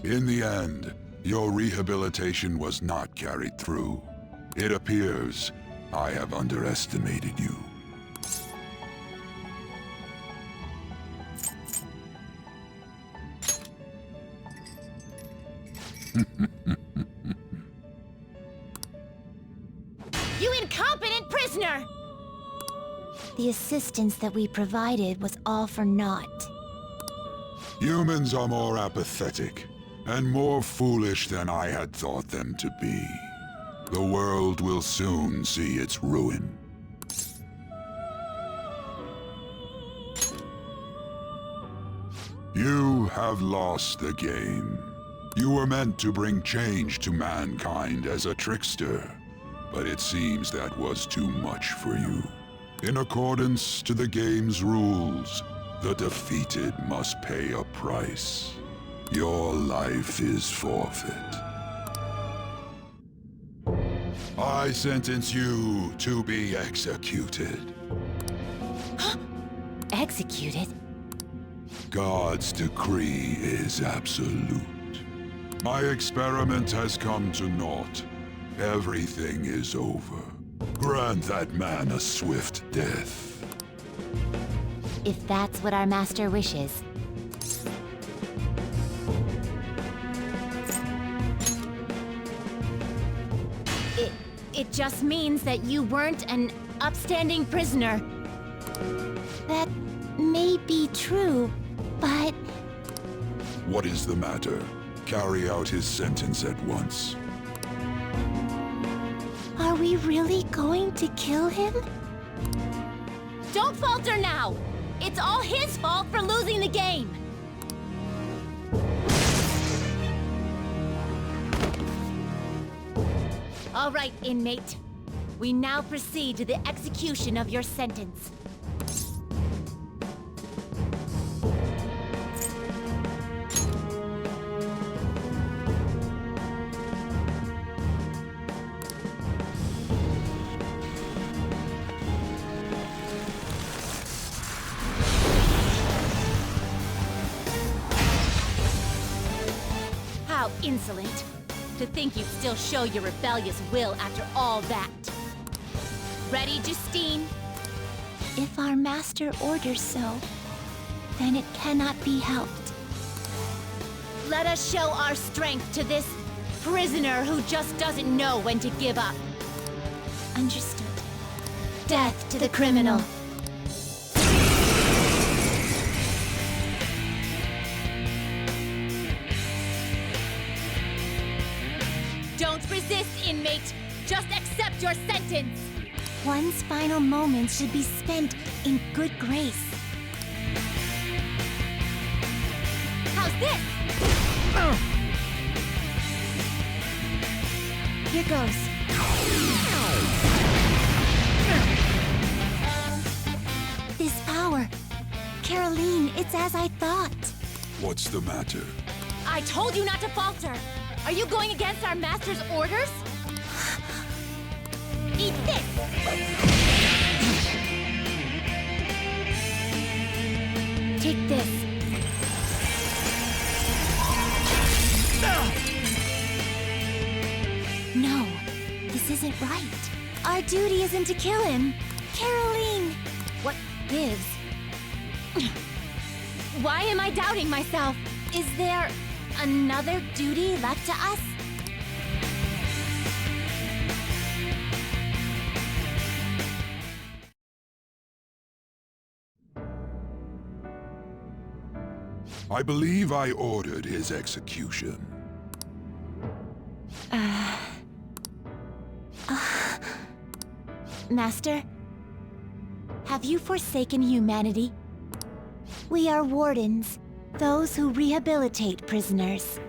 In the end, your rehabilitation was not carried through. It appears I have underestimated you. You incompetent prisoner! The assistance that we provided was all for naught. Humans are more apathetic, and more foolish than I had thought them to be. The world will soon see its ruin. You have lost the game. You were meant to bring change to mankind as a trickster, but it seems that was too much for you. In accordance to the game's rules, the defeated must pay a price. Your life is forfeit. I sentence you to be executed. Executed? God's decree is absolute. My experiment has come to naught. Everything is over. Grant that man a swift death. If that's what our master wishes. It just means that you weren't an upstanding prisoner. That may be true, but... What is the matter? Carry out his sentence at once. Are we really going to kill him? Don't falter now! It's all his fault for losing the game! All right, inmate. We now proceed to the execution of your sentence. How insolent. To think you'd still show your rebellious will after all that. Ready, Justine? If our master orders so, then it cannot be helped. Let us show our strength to this prisoner who just doesn't know when to give up. Understood. Death to the criminal. Don't resist, inmate! Just accept your sentence! One's final moments should be spent in good grace. How's this? Here goes. This power. Caroline, it's as I thought. What's the matter? I told you not to falter! Are you going against our master's orders? Eat this! Take this. No, this isn't right. Our duty isn't to kill him. Caroline! What gives? Why am I doubting myself? Is there another duty left to us? I believe I ordered his execution. Master, have you forsaken humanity? We are wardens, those who rehabilitate prisoners.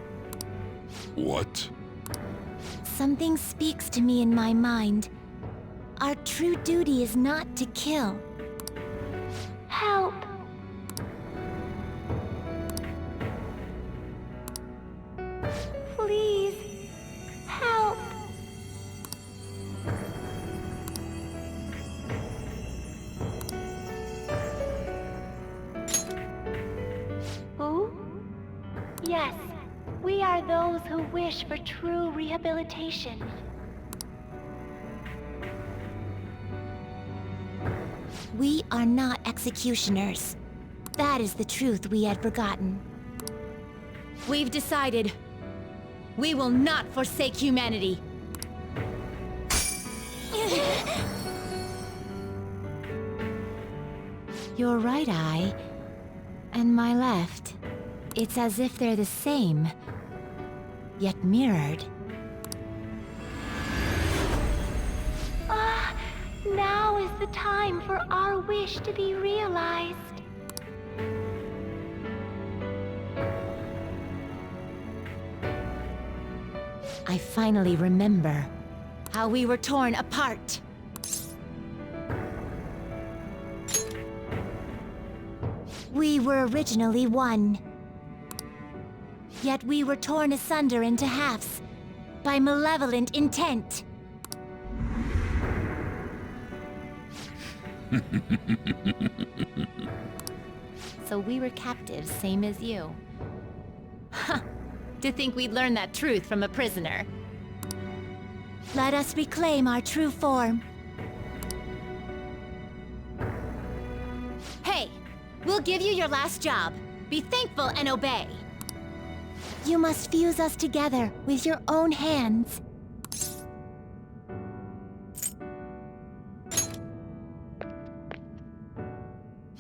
What? Something speaks to me in my mind. Our true duty is not to kill. Help! Please, help! Who? Yes, we are wish for true rehabilitation. We are not executioners. That is the truth we had forgotten. We've decided. We will not forsake humanity. Your right eye and my left. It's as if they're the same, yet mirrored. Now is the time for our wish to be realized. I finally remember how we were torn apart. We were originally one. Yet we were torn asunder into halves by malevolent intent. So we were captives, same as you. Huh. To think we'd learn that truth from a prisoner. Let us reclaim our true form. Hey, we'll give you your last job. Be thankful and obey. You must fuse us together with your own hands.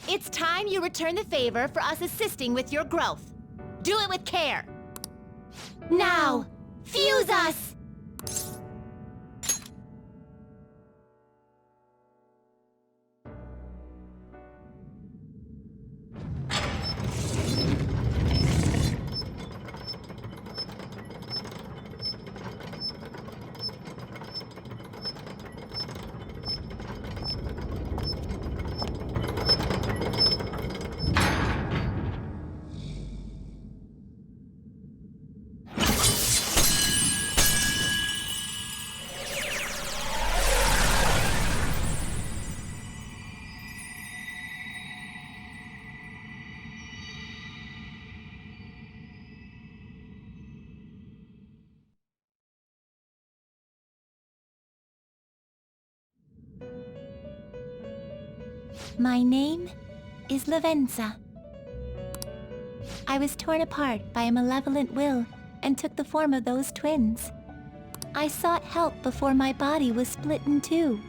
It's time you return the favor for us assisting with your growth. Do it with care. Now, fuse us! My name is Lavenza. I was torn apart by a malevolent will and took the form of those twins. I sought help before my body was split in two.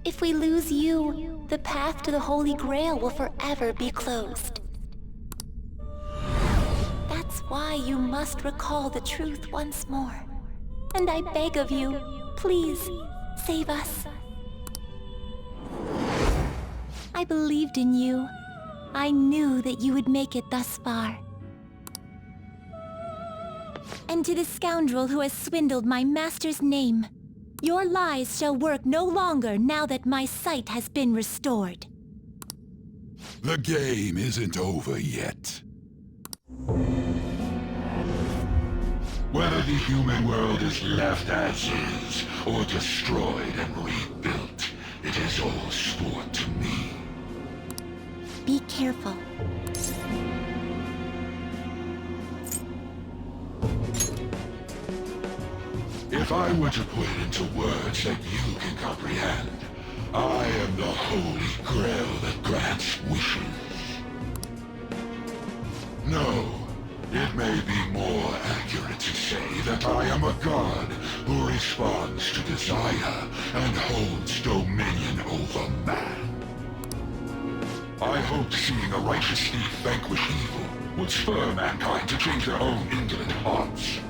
If we lose you, the path to the Holy Grail will forever be closed. That's why you must recall the truth once more. And I beg of you, please, save us. I believed in you. I knew that you would make it thus far. And to the scoundrel who has swindled my master's name, your lies shall work no longer now that my sight has been restored. The game isn't over yet. Whether the human world is left as is, or destroyed and rebuilt, it is all sport to me. Be careful. If I were to put it into words that you can comprehend, I am the Holy Grail that grants wishes. No. It may be more accurate to say that I am a god who responds to desire and holds dominion over man. I hoped seeing a righteous thief vanquish evil would spur mankind to change their own indolent hearts.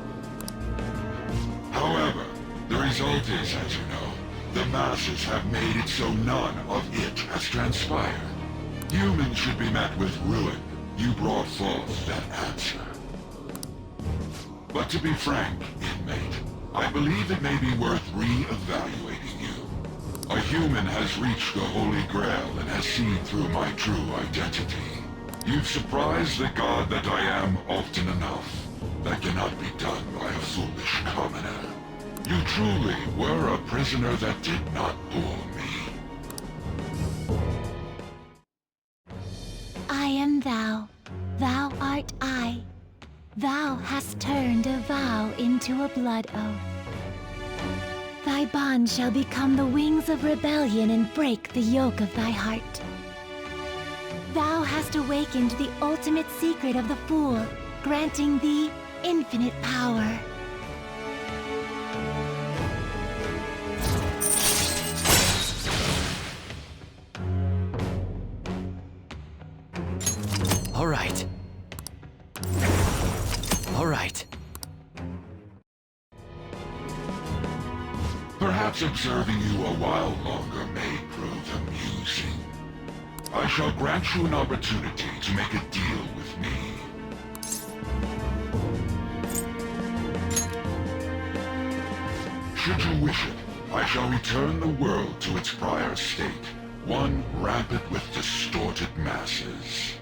However, the result is, as you know, the masses have made it so none of it has transpired. Humans should be met with ruin. You brought forth that answer. But to be frank, inmate, I believe it may be worth re-evaluating you. A human has reached the Holy Grail and has seen through my true identity. You've surprised the god that I am often enough. That cannot be done by a foolish commoner. You truly were a prisoner that did not bore me. Thou hast turned a vow into a blood oath. Thy bond shall become the wings of rebellion and break the yoke of thy heart. Thou hast awakened the ultimate secret of the Fool, granting thee infinite power. All right. All right. Perhaps observing you a while longer may prove amusing. I shall grant you an opportunity to make a deal with me. Should you wish it, I shall return the world to its prior state, one rampant with distorted masses.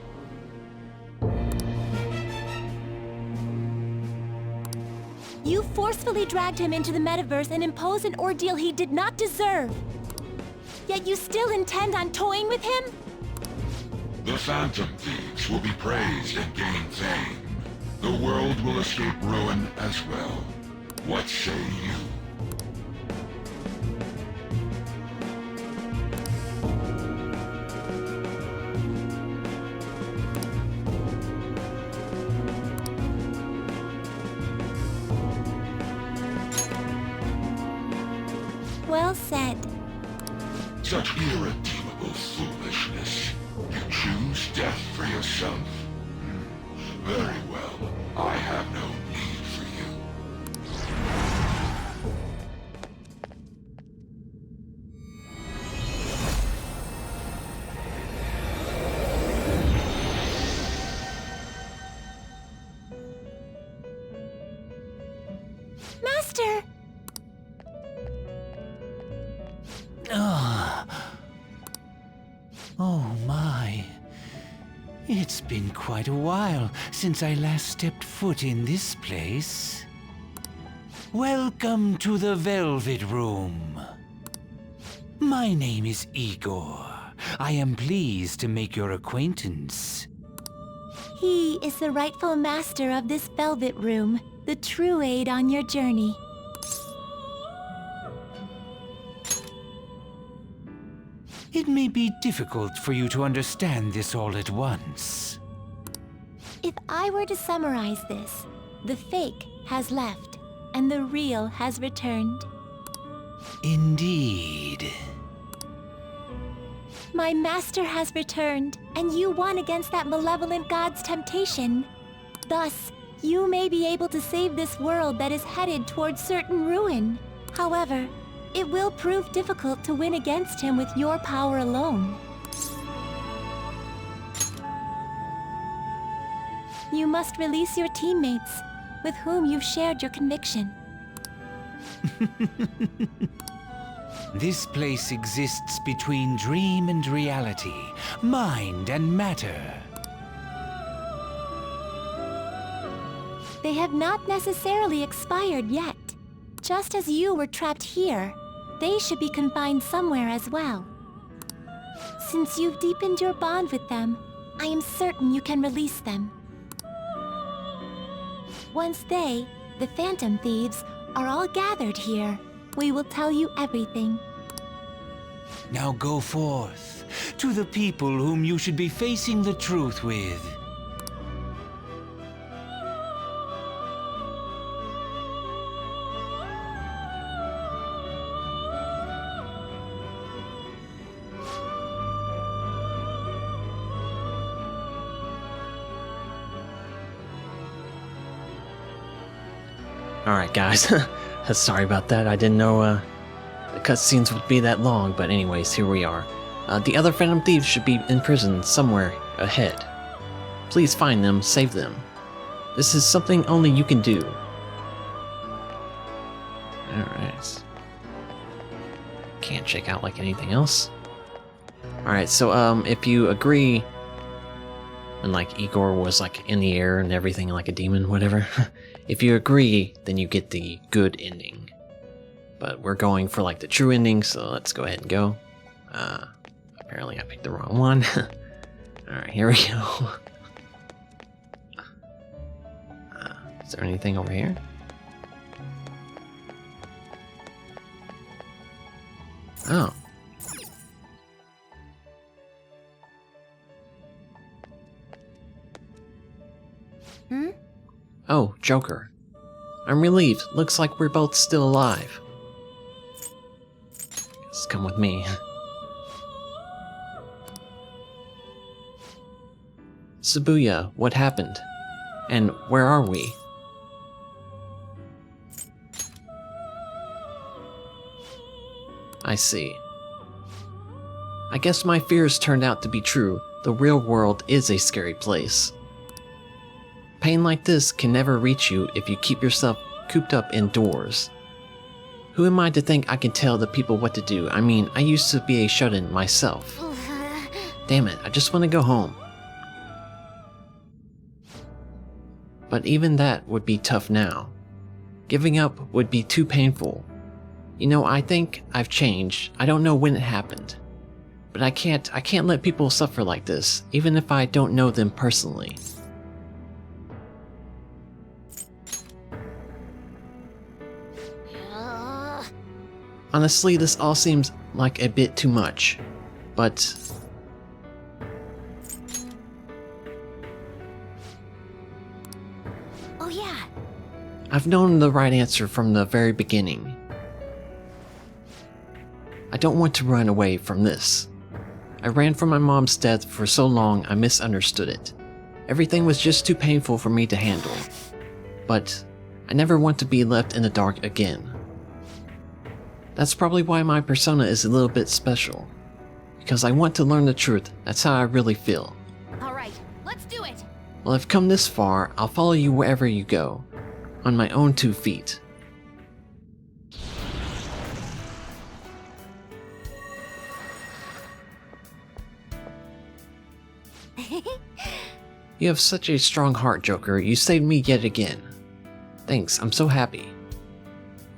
You forcefully dragged him into the metaverse and imposed an ordeal he did not deserve. Yet you still intend on toying with him? The Phantom Thieves will be praised and gain fame. The world will escape ruin as well. What say you? Well said. Such irredeemable foolishness. You choose death for yourself? Very well. I have no need for you. Master! Oh my. It's been quite a while since I last stepped foot in this place. Welcome to the Velvet Room. My name is Igor. I am pleased to make your acquaintance. He is the rightful master of this Velvet Room, the true aid on your journey. It may be difficult for you to understand this all at once. If I were to summarize this, the fake has left, and the real has returned. Indeed. My master has returned, and you won against that malevolent god's temptation. Thus, you may be able to save this world that is headed towards certain ruin. However, it will prove difficult to win against him with your power alone. You must release your teammates, with whom you've shared your conviction. This place exists between dream and reality, mind and matter. They have not necessarily expired yet. Just as you were trapped here, they should be confined somewhere as well. Since you've deepened your bond with them, I am certain you can release them. Once they, the Phantom Thieves, are all gathered here, we will tell you everything. Now go forth, to the people whom you should be facing the truth with. Alright guys, sorry about that, I didn't know the cutscenes would be that long, but anyways, here we are. The other Phantom Thieves should be in prison somewhere ahead. Please find them, save them. This is something only you can do. Alright. Can't check out like anything else. Alright, so if you agree, and like Igor was like in the air and everything like a demon, whatever. If you agree, then you get the good ending. But we're going for like the true ending, so let's go ahead and go. Apparently I picked the wrong one. Alright, here we go. there anything over here? Oh. Oh, Joker. I'm relieved. Looks like we're both still alive. Just come with me. Shibuya, what happened? And where are we? I see. I guess my fears turned out to be true. The real world is a scary place. Pain like this can never reach you if you keep yourself cooped up indoors. Who am I to think I can tell the people what to do? I mean, I used to be a shut-in myself. Damn it, I just want to go home. But even that would be tough now. Giving up would be too painful. You know, I think I've changed. I don't know when it happened. But I can't let people suffer like this, even if I don't know them personally. Honestly, this all seems like a bit too much, but... Oh yeah. I've known the right answer from the very beginning. I don't want to run away from this. I ran from my mom's death for so long I misunderstood it. Everything was just too painful for me to handle. But I never want to be left in the dark again. That's probably why my persona is a little bit special. Because I want to learn the truth, that's how I really feel. Alright, let's do it! Well, I've come this far, I'll follow you wherever you go. On my own 2 feet. You have such a strong heart, Joker. You saved me yet again. Thanks, I'm so happy.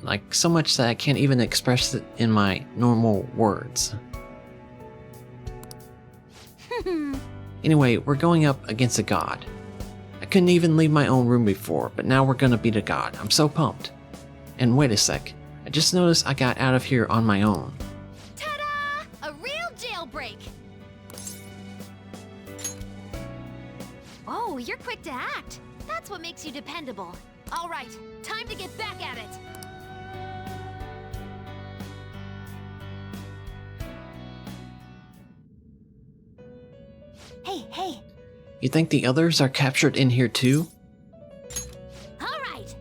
Like, so much that I can't even express it in my normal words. Anyway, we're going up against a god. I couldn't even leave my own room before, but now we're gonna beat a god. I'm so pumped. And wait a sec, I just noticed I got out of here on my own. Ta-da! A real jailbreak! Oh, you're quick to act. That's what makes you dependable. Alright, time to get back at it! Hey! You think the others are captured in here too? Alright!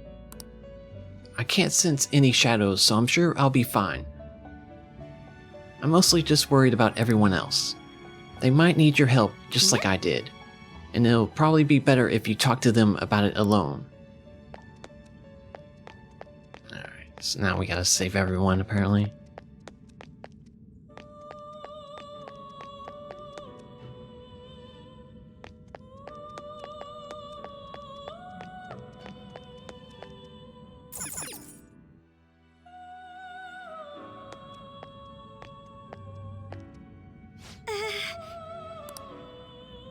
I can't sense any shadows, so I'm sure I'll be fine. I'm mostly just worried about everyone else. They might need your help, just like I did. And it'll probably be better if you talk to them about it alone. Alright, so now we gotta save everyone, apparently.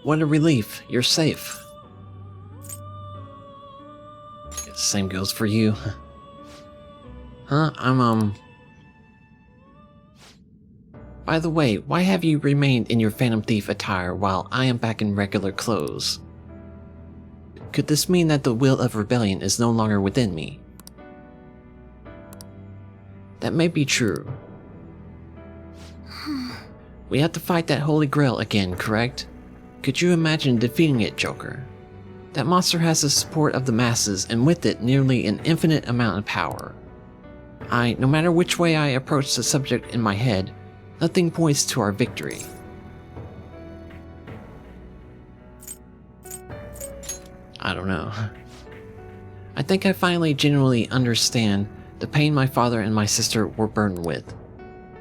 What a relief, you're safe. Same goes for you. Huh? By the way, why have you remained in your Phantom Thief attire while I am back in regular clothes? Could this mean that the will of rebellion is no longer within me? That may be true. We have to fight that Holy Grail again, correct? Could you imagine defeating it, Joker? That monster has the support of the masses, and with it, nearly an infinite amount of power. No matter which way I approach the subject in my head, nothing points to our victory. I don't know. I think I finally genuinely understand the pain my father and my sister were burdened with.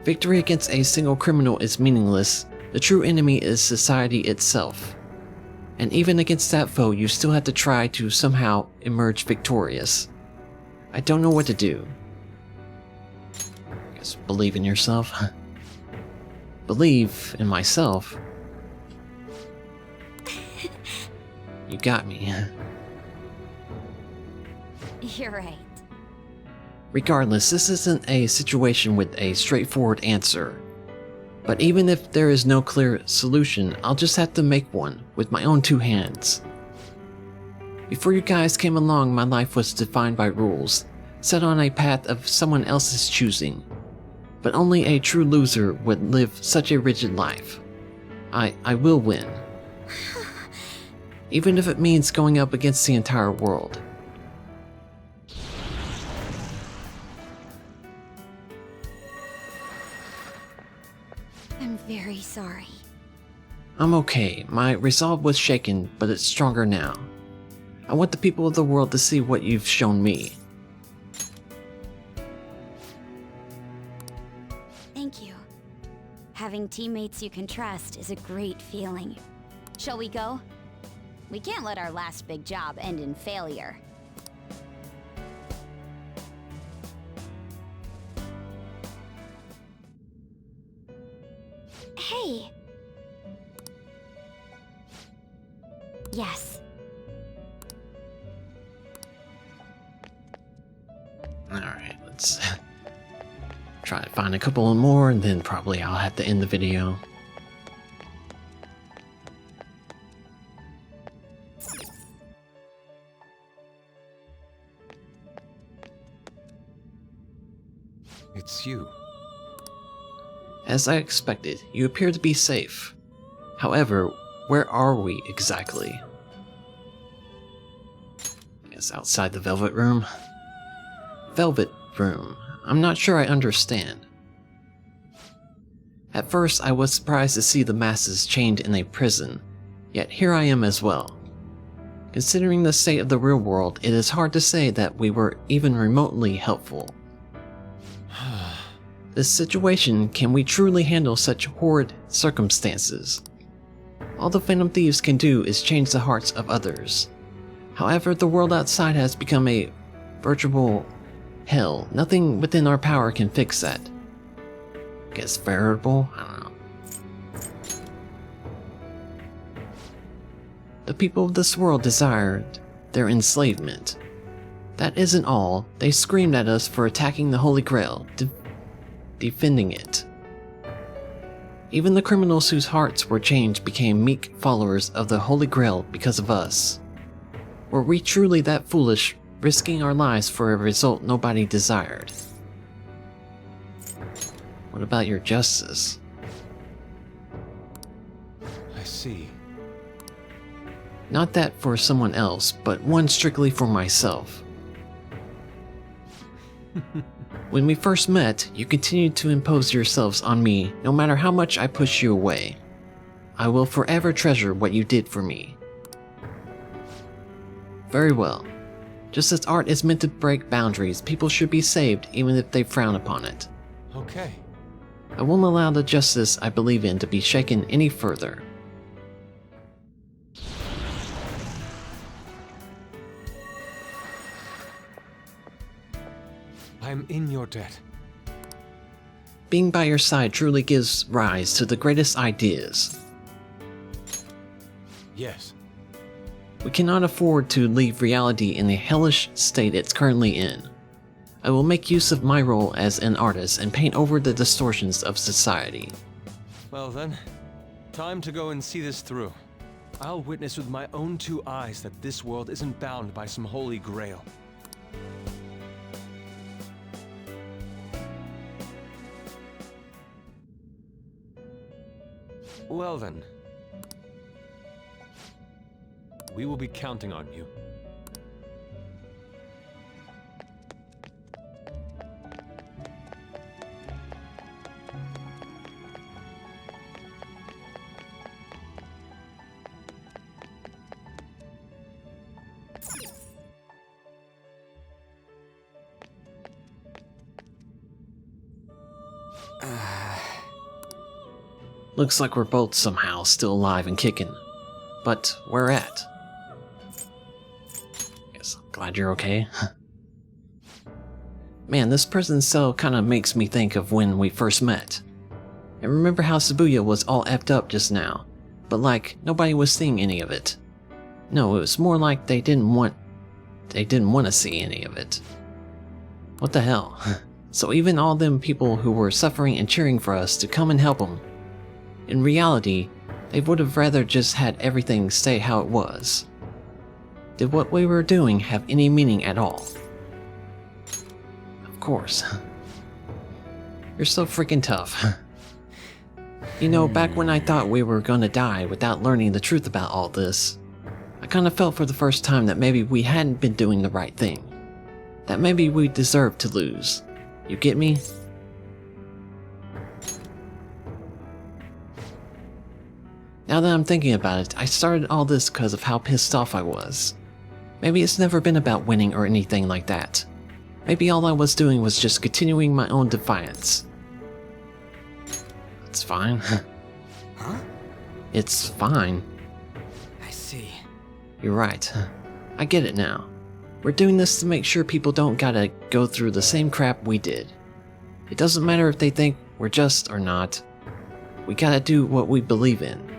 Victory against a single criminal is meaningless. The true enemy is society itself. And even against that foe, you still have to try to somehow emerge victorious. I don't know what to do. I guess believe in yourself. Believe in myself. You got me. You're right. Regardless, this isn't a situation with a straightforward answer. But even if there is no clear solution, I'll just have to make one with my own two hands. Before you guys came along, my life was defined by rules, set on a path of someone else's choosing. But only a true loser would live such a rigid life. I will win. Even if it means going up against the entire world. I'm very sorry. I'm okay. My resolve was shaken, but it's stronger now. I want the people of the world to see what you've shown me. Thank you. Having teammates you can trust is a great feeling. Shall we go? We can't let our last big job end in failure. Hey! Yes. Alright, let's try to find a couple more and then probably I'll have to end the video. It's you. As I expected, you appear to be safe. However, where are we exactly? I guess outside the Velvet Room? Velvet Room. I'm not sure I understand. At first, I was surprised to see the masses chained in a prison, yet here I am as well. Considering the state of the real world, it is hard to say that we were even remotely helpful. This situation, can we truly handle such horrid circumstances? All the Phantom Thieves can do is change the hearts of others. However, the world outside has become a virtual hell. Nothing within our power can fix that. Guess veritable? I don't know. The people of this world desired their enslavement. That isn't all. They screamed at us for attacking the Holy Grail, defending it. Even the criminals whose hearts were changed became meek followers of the Holy Grail because of us. Were we truly that foolish, risking our lives for a result nobody desired? What about your justice? I see. Not that for someone else, but one strictly for myself. When we first met, you continued to impose yourselves on me no matter how much I push you away. I will forever treasure what you did for me. Very well. Just as art is meant to break boundaries, people should be saved even if they frown upon it. Okay. I won't allow the justice I believe in to be shaken any further. I'm in your debt. Being by your side truly gives rise to the greatest ideas. Yes. We cannot afford to leave reality in the hellish state it's currently in. I will make use of my role as an artist and paint over the distortions of society. Well then, time to go and see this through. I'll witness with my own two eyes that this world isn't bound by some holy grail. Well then, we will be counting on you. Looks like we're both somehow still alive and kicking. But where at? Guess I'm glad you're okay. Man, this prison cell kinda makes me think of when we first met. And remember how Shibuya was all effed up just now, but like, nobody was seeing any of it. No, it was more like they didn't want they didn't want to see any of it. What the hell? So even all them people who were suffering and cheering for us to come and help them, in reality, they would have rather just had everything stay how it was. Did what we were doing have any meaning at all? Of course. You're so freaking tough. You know, back when I thought we were gonna die without learning the truth about all this, I kinda felt for the first time that maybe we hadn't been doing the right thing. That maybe we deserved to lose. You get me? Now that I'm thinking about it, I started all this because of how pissed off I was. Maybe it's never been about winning or anything like that. Maybe all I was doing was just continuing my own defiance. It's fine. Huh? It's fine. I see. You're right. I get it now. We're doing this to make sure people don't gotta go through the same crap we did. It doesn't matter if they think we're just or not. We gotta do what we believe in.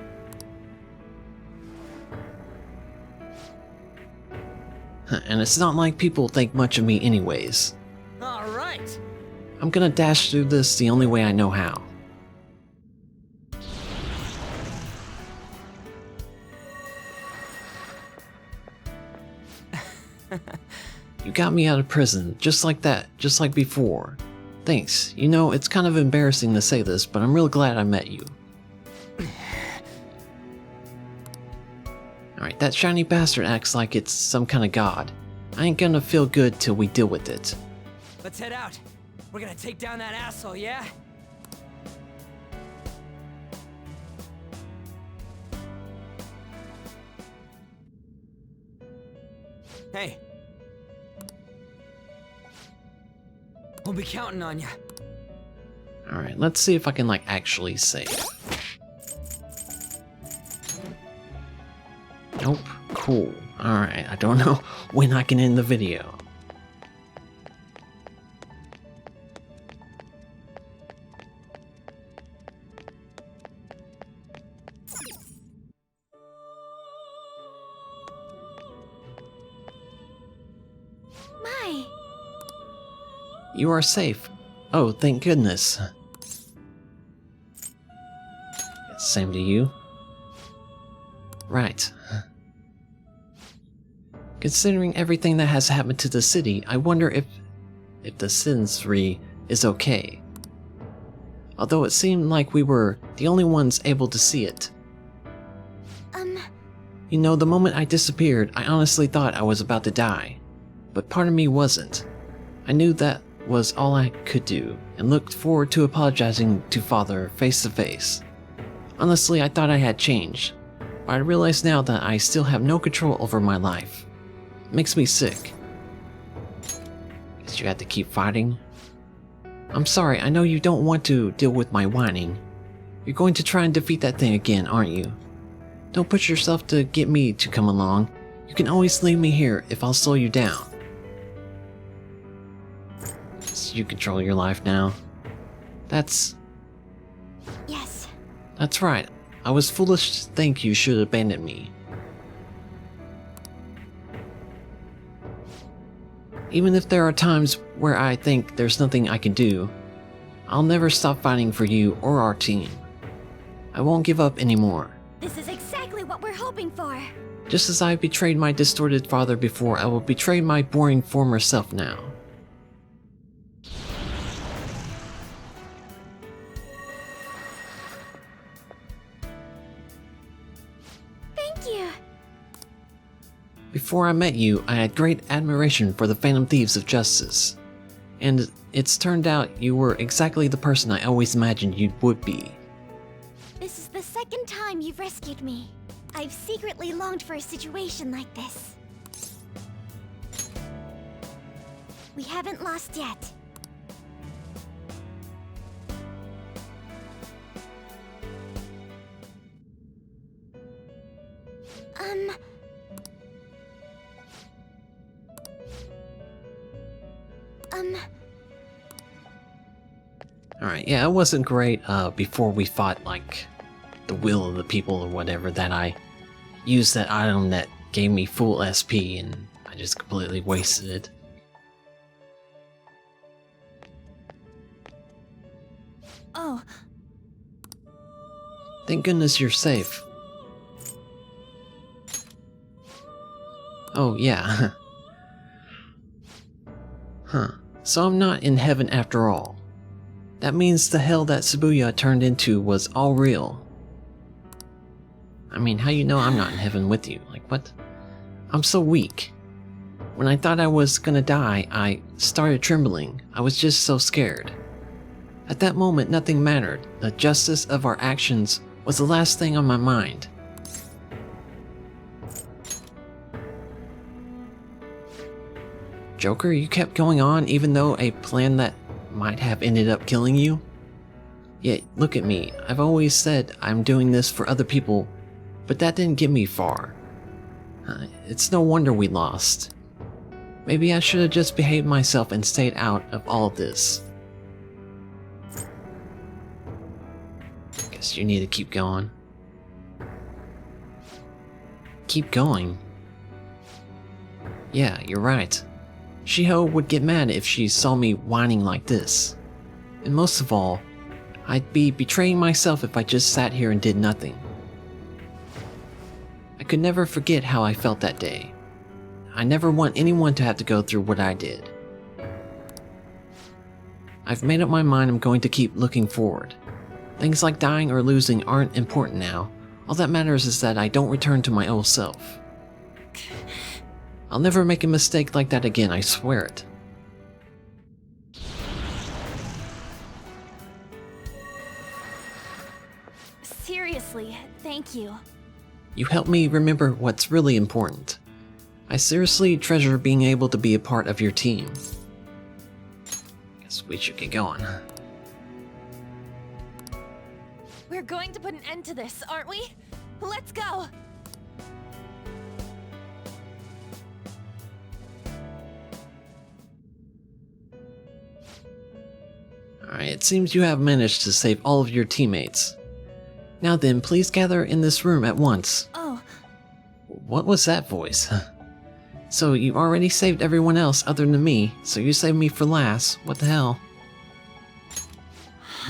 And it's not like people think much of me anyways. All right. I'm gonna dash through this the only way I know how. You got me out of prison, just like that, just like before. Thanks. You know, it's kind of embarrassing to say this, but I'm real glad I met you. Alright, that shiny bastard acts like it's some kind of god. I ain't gonna feel good till we deal with it. Let's head out. We're gonna take down that asshole, yeah? Hey. We'll be counting on you. Alright, let's see if I can, like, actually save. Nope. Cool. Alright, I don't know when I can end the video. My. You are safe. Oh, thank goodness. Same to you. Right. Considering everything that has happened to the city, I wonder if the sensory is okay. Although it seemed like we were the only ones able to see it. You know, the moment I disappeared, I honestly thought I was about to die. But part of me wasn't. I knew that was all I could do, and looked forward to apologizing to Father face to face. Honestly, I thought I had changed, but I realize now that I still have no control over my life. It makes me sick. Guess you had to keep fighting? I'm sorry, I know you don't want to deal with my whining. You're going to try and defeat that thing again, aren't you? Don't push yourself to get me to come along. You can always leave me here if I'll slow you down. So you control your life now. That's right. I was foolish to think you should abandon me. Even if there are times where I think there's nothing I can do, I'll never stop fighting for you or our team. I won't give up anymore. This is exactly what we're hoping for. Just as I betrayed my distorted father before, I will betray my boring former self now. Thank you. Before I met you, I had great admiration for the Phantom Thieves of Justice. And it's turned out you were exactly the person I always imagined you would be. This is the second time you've rescued me. I've secretly longed for a situation like this. We haven't lost yet. Alright, yeah, it wasn't great before we fought, like, the will of the people or whatever, that I used that item that gave me full SP, and I I just completely wasted it. Oh, Thank goodness you're safe. Oh, yeah. Huh. So I'm not in heaven after all. That means the hell that Shibuya turned into was all real. I mean, how you know I'm not in heaven with you? Like, what? I'm so weak. When I thought I was gonna die, I started trembling. I was just so scared. At that moment, nothing mattered. The justice of our actions was the last thing on my mind. Joker, you kept going on even though a plan that might have ended up killing you? Yet, look at me. I've always said I'm doing this for other people, but that didn't get me far. It's no wonder we lost. Maybe I should have just behaved myself and stayed out of all of this. Guess you need to keep going. Keep going? Yeah, you're right. Shiho would get mad if she saw me whining like this. And most of all, I'd be betraying myself if I just sat here and did nothing. I could never forget how I felt that day. I never want anyone to have to go through what I did. I've made up my mind I'm going to keep looking forward. Things like dying or losing aren't important now. All that matters is that I don't return to my old self. I'll never make a mistake like that again, I swear it. seriously, thank you. You helped me remember what's really important. I seriously treasure being able to be a part of your team. Guess we should get going. We're going to put an end to this, aren't we? Let's go! Alright, it seems you have managed to save all of your teammates. Now then, please gather in this room at once. Oh. What was that voice? So you already saved everyone else other than me, so you saved me for last. What the hell?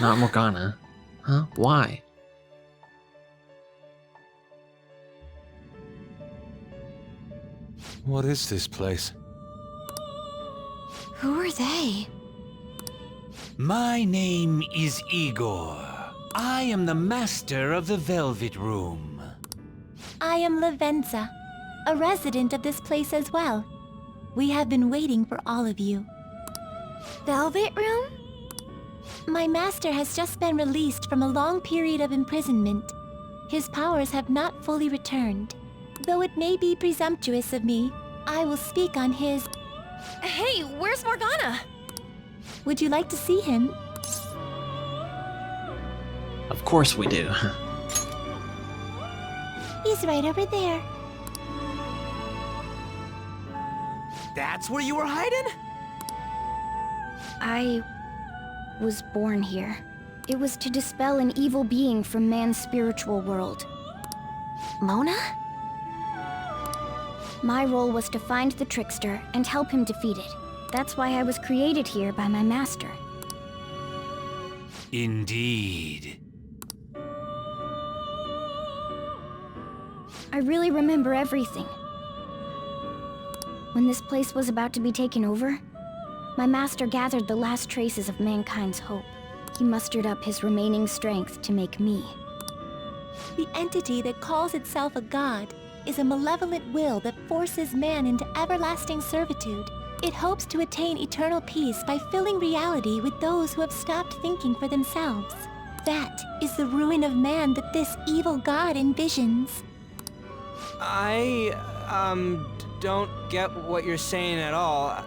Not Morgana. Huh? Why? What is this place? Who are they? My name is Igor. I am the master of the Velvet Room. I am Lavenza, a resident of this place as well. We have been waiting for all of you. Velvet Room? My master has just been released from a long period of imprisonment. His powers have not fully returned. Though it may be presumptuous of me, I will speak on his... Hey, where's Morgana? Would you like to see him? Of course we do. He's right over there. That's where you were hiding? I was born here. It was to dispel an evil being from man's spiritual world. Mona? My role was to find the trickster and help him defeat it. That's why I was created here by my master. Indeed. I really remember everything. When this place was about to be taken over, my master gathered the last traces of mankind's hope. He mustered up his remaining strength to make me. The entity that calls itself a god is a malevolent will that forces man into everlasting servitude. It hopes to attain eternal peace by filling reality with those who have stopped thinking for themselves. That is the ruin of man that this evil god envisions. I, don't get what you're saying at all.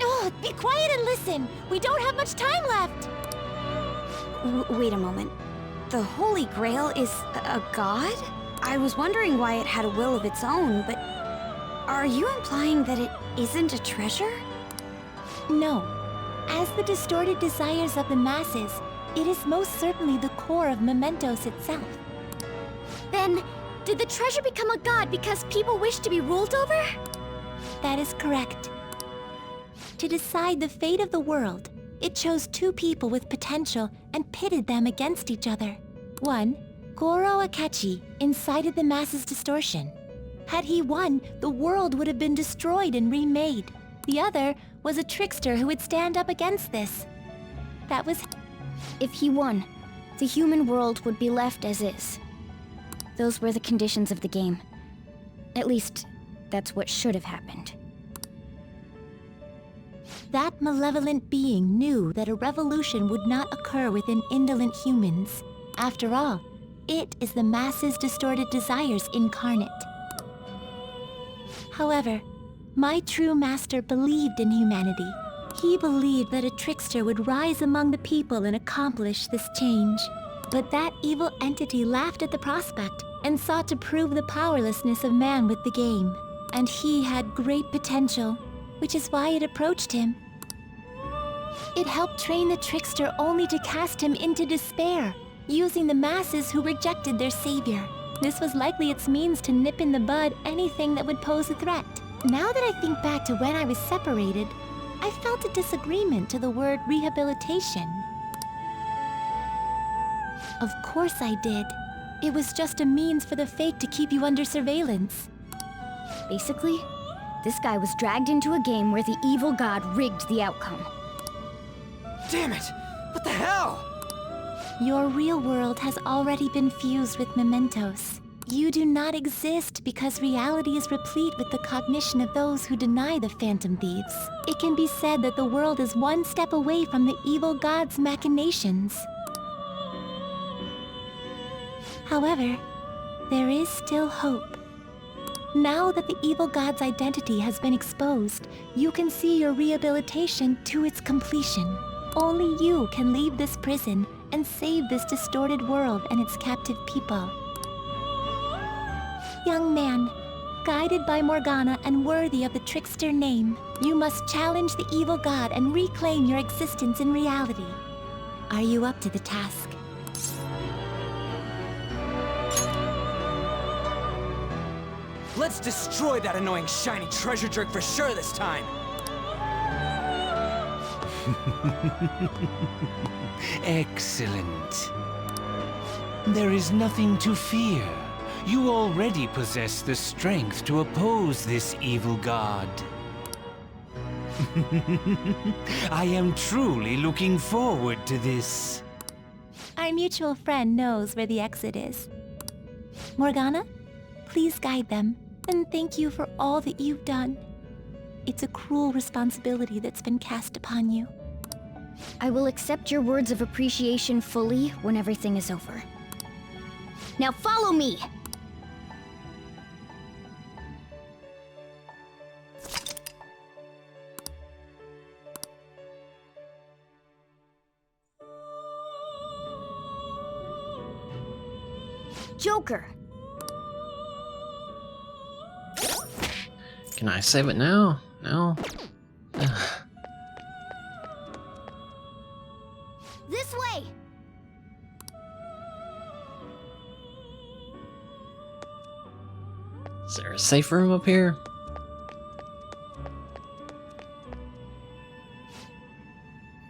Oh, be quiet and listen! We don't have much time left! Wait a moment. The Holy Grail is a god? I was wondering why it had a will of its own, but... Are you implying that it isn't a treasure? No. As the distorted desires of the masses, it is most certainly the core of Mementos itself. Then, did the treasure become a god because people wish to be ruled over? That is correct. To decide the fate of the world, it chose two people with potential and pitted them against each other. One, Goro Akechi, incited the masses' distortion. Had he won, the world would have been destroyed and remade. The other was a trickster who would stand up against this. That was... If he won, the human world would be left as is. Those were the conditions of the game. At least, that's what should have happened. That malevolent being knew that a revolution would not occur within indolent humans. After all, it is the masses' distorted desires incarnate. However, my true master believed in humanity. He believed that a trickster would rise among the people and accomplish this change. But that evil entity laughed at the prospect and sought to prove the powerlessness of man with the game. And he had great potential, which is why it approached him. It helped train the trickster only to cast him into despair, using the masses who rejected their savior. This was likely its means to nip in the bud anything that would pose a threat. Now that I think back to when I was separated, I felt a disagreement to the word rehabilitation. Of course I did. It was just a means for the fake to keep you under surveillance. Basically, this guy was dragged into a game where the evil god rigged the outcome. Damn it! What the hell? Your real world has already been fused with mementos. You do not exist because reality is replete with the cognition of those who deny the Phantom Thieves. It can be said that the world is one step away from the evil god's machinations. However, there is still hope. Now that the evil god's identity has been exposed, you can see your rehabilitation to its completion. Only you can leave this prison and save this distorted world and its captive people. Young man, guided by Morgana and worthy of the trickster name, you must challenge the evil god and reclaim your existence in reality. Are you up to the task? Let's destroy that annoying shiny treasure jerk for sure this time! Excellent. There is nothing to fear. You already possess the strength to oppose this evil god. I am truly looking forward to this. Our mutual friend knows where the exit is. Morgana, please guide them, and thank you for all that you've done. It's a cruel responsibility that's been cast upon you. I will accept your words of appreciation fully when everything is over. Now follow me! Joker! Can I save it now? No? This way! Is there a safe room up here?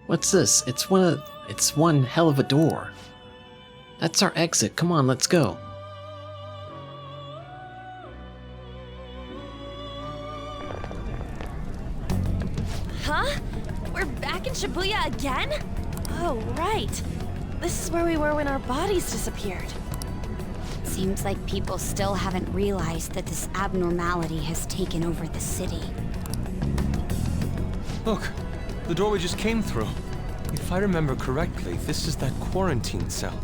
What's this? It's one hell of a door. That's our exit. Come on, let's go. Huh? We're back in Shibuya again? Oh, right. This is where we were when our bodies disappeared. Seems like people still haven't realized that this abnormality has taken over the city. Look, the door we just came through. If I remember correctly, this is that quarantine cell.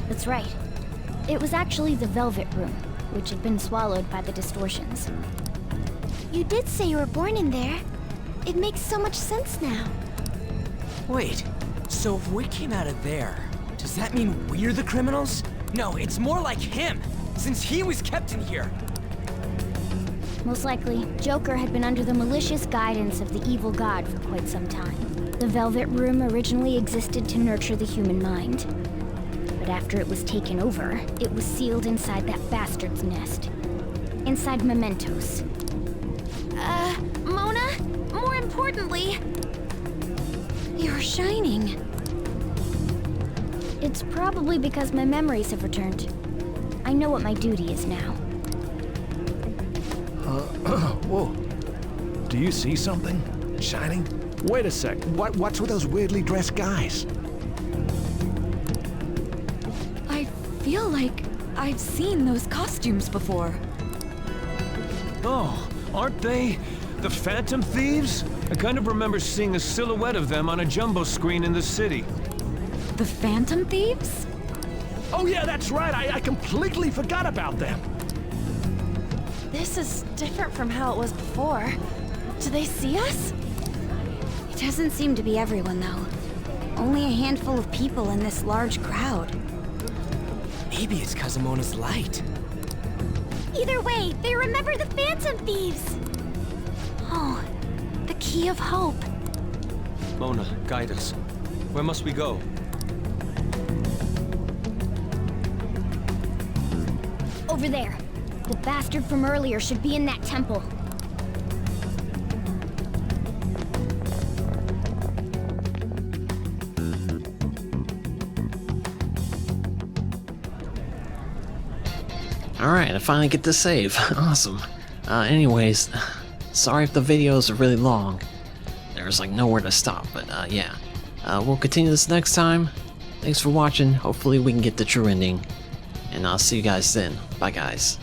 That's right. It was actually the Velvet Room, which had been swallowed by the distortions. You did say you were born in there. It makes so much sense now. Wait, so if we came out of there, does that mean we're the criminals? No, it's more like him, since he was kept in here. Most likely, Joker had been under the malicious guidance of the evil god for quite some time. The Velvet Room originally existed to nurture the human mind. But after it was taken over, it was sealed inside that bastard's nest. inside mementos. Mona? More importantly... You're shining. It's probably because my memories have returned. I know what my duty is now. Whoa. Do you see something? Shining? Wait a sec. What's with those weirdly dressed guys? I feel like I've seen those costumes before. Oh, aren't they the Phantom Thieves? I kind of remember seeing a silhouette of them on a jumbo screen in the city. The Phantom Thieves? Oh yeah, that's right. I completely forgot about them. This is different from how it was before. Do they see us? It doesn't seem to be everyone, though. Only a handful of people in this large crowd. Maybe it's because of Mona's light. Either way, they remember the Phantom Thieves! Oh, the Key of Hope. Mona, guide us. Where must we go? Over there. The bastard from earlier should be in that temple. Alright, I finally get to save. Awesome. Anyways, sorry if the videos are really long. There's like nowhere to stop, but yeah. We'll continue this next time. Thanks for watching. Hopefully we can get the true ending. And I'll see you guys then. Bye guys.